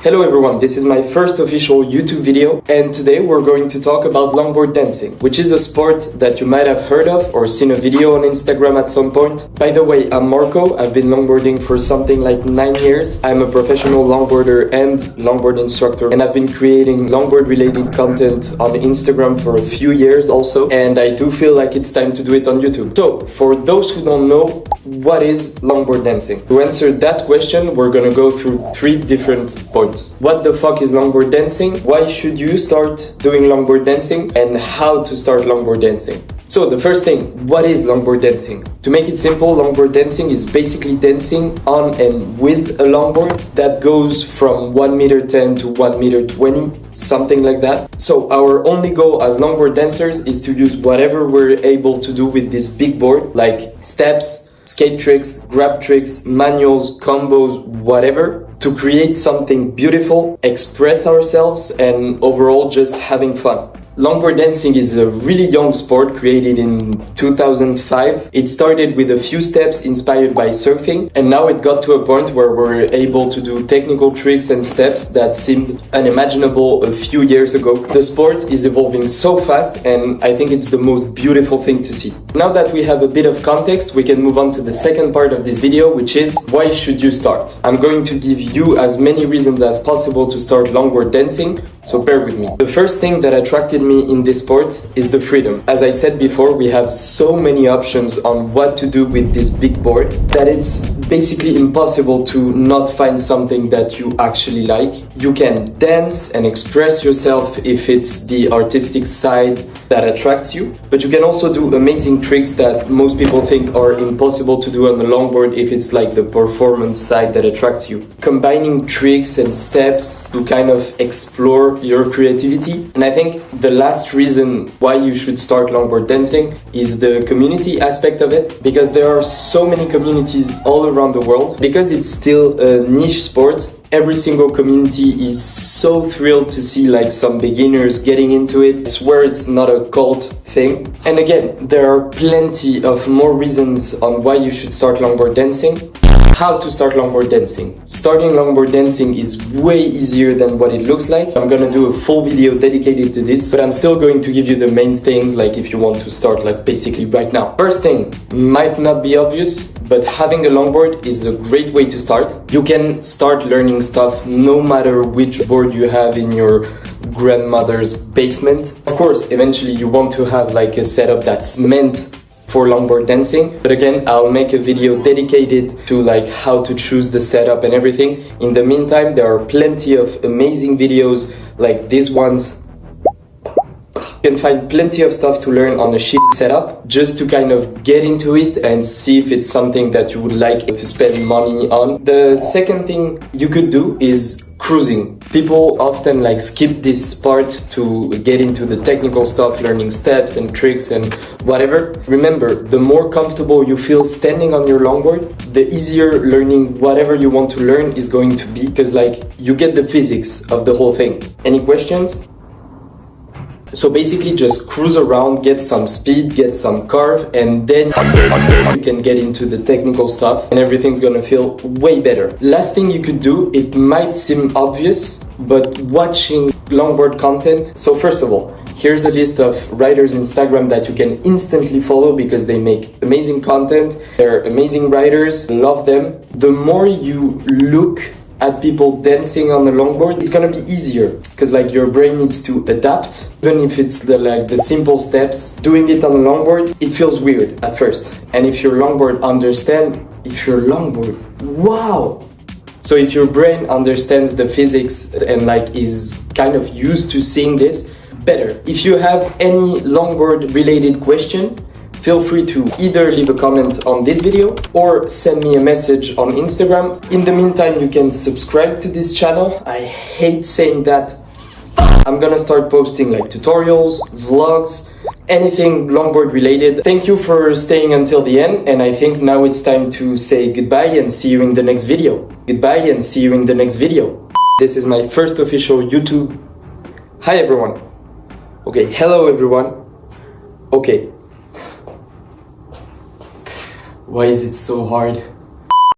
Hello everyone, this is my first official YouTube video, and today we're going to talk about longboard dancing, which is a sport that you might have heard of or seen a video on Instagram at some point. By the way, I'm Marco. I've been longboarding for something like 9 years. I'm a professional longboarder and longboard instructor, and I've been creating longboard related content on Instagram for a few years also, and I do feel like it's time to do it on YouTube. So, for those who don't know, what is longboard dancing? To answer that question, we're gonna go through 3 different points. What the fuck is longboard dancing? Why should you start doing longboard dancing? And how to start longboard dancing? So the first thing, what is longboard dancing? To make it simple, longboard dancing is basically dancing on and with a longboard that goes from 1m10 to 1m20, something like that. So our only goal as longboard dancers is to use whatever we're able to do with this big board, like steps, skate tricks, grab tricks, manuals, combos, whatever, to create something beautiful, express ourselves, and overall just having fun. Longboard dancing is a really young sport created in 2005. It started with a few steps inspired by surfing, and now it got to a point where we're able to do technical tricks and steps that seemed unimaginable a few years ago. The sport is evolving so fast, and I think it's the most beautiful thing to see. Now that we have a bit of context, we can move on to the second part of this video, which is why should you start? I'm going to give you as many reasons as possible to start longboard dancing, so bear with me. The first thing that attracted me in this sport is the freedom. As I said before, we have so many options on what to do with this big board that it's basically impossible to not find something that you actually like. You can dance and express yourself if it's the artistic side that attracts you, but you can also do amazing tricks that most people think are impossible to do on the longboard if it's like the performance side that attracts you. Combining tricks and steps to kind of explore your creativity. And I think the last reason why you should start longboard dancing is the community aspect of it, because there are so many communities all around the world. Because it's still a niche sport, every single community is so thrilled to see like some beginners getting into it. I swear it's not a cult thing. And again, there are plenty of more reasons on why you should start longboard dancing. How to start longboard dancing. Starting longboard dancing is way easier than what it looks like. I'm gonna do a full video dedicated to this, but I'm still going to give you the main things, like if you want to start like basically right now. First thing, might not be obvious, but having a longboard is a great way to start. You can start learning stuff no matter which board you have in your grandmother's basement. Of course, eventually you want to have like a setup that's meant for longboard dancing, but again, I'll make a video dedicated to like how to choose the setup and everything. In the meantime, there are plenty of amazing videos like these ones. You can find plenty of stuff to learn on a shitty setup, just to kind of get into it and see if it's something that you would like to spend money on. The second thing you could do is cruising. People often like skip this part to get into the technical stuff, learning steps and tricks and whatever. Remember, the more comfortable you feel standing on your longboard, the easier learning whatever you want to learn is going to be, because like you get the physics of the whole thing. Any questions? So basically just cruise around, get some speed, get some carve, and then you can get into the technical stuff and everything's gonna feel way better. Last thing you could do, it might seem obvious, but watching longboard content. So first of all, here's a list of riders Instagram that you can instantly follow because they make amazing content. They're amazing riders, love them. The more you look at people dancing on the longboard, it's gonna be easier because like your brain needs to adapt. Even if it's the simple steps, doing it on a longboard, it feels weird at first. And if your longboard wow! So if your brain understands the physics and like is kind of used to seeing this, better. If you have any longboard related question, feel free to either leave a comment on this video or send me a message on Instagram. In the meantime, you can subscribe to this channel. I hate saying that. I'm gonna start posting like tutorials, vlogs, anything longboard related. Thank you for staying until the end, and I think now it's time to say goodbye and see you in the next video. Goodbye and see you in the next video. This is my first official YouTube. Hi everyone. Okay, hello everyone. Okay. Why is it so hard?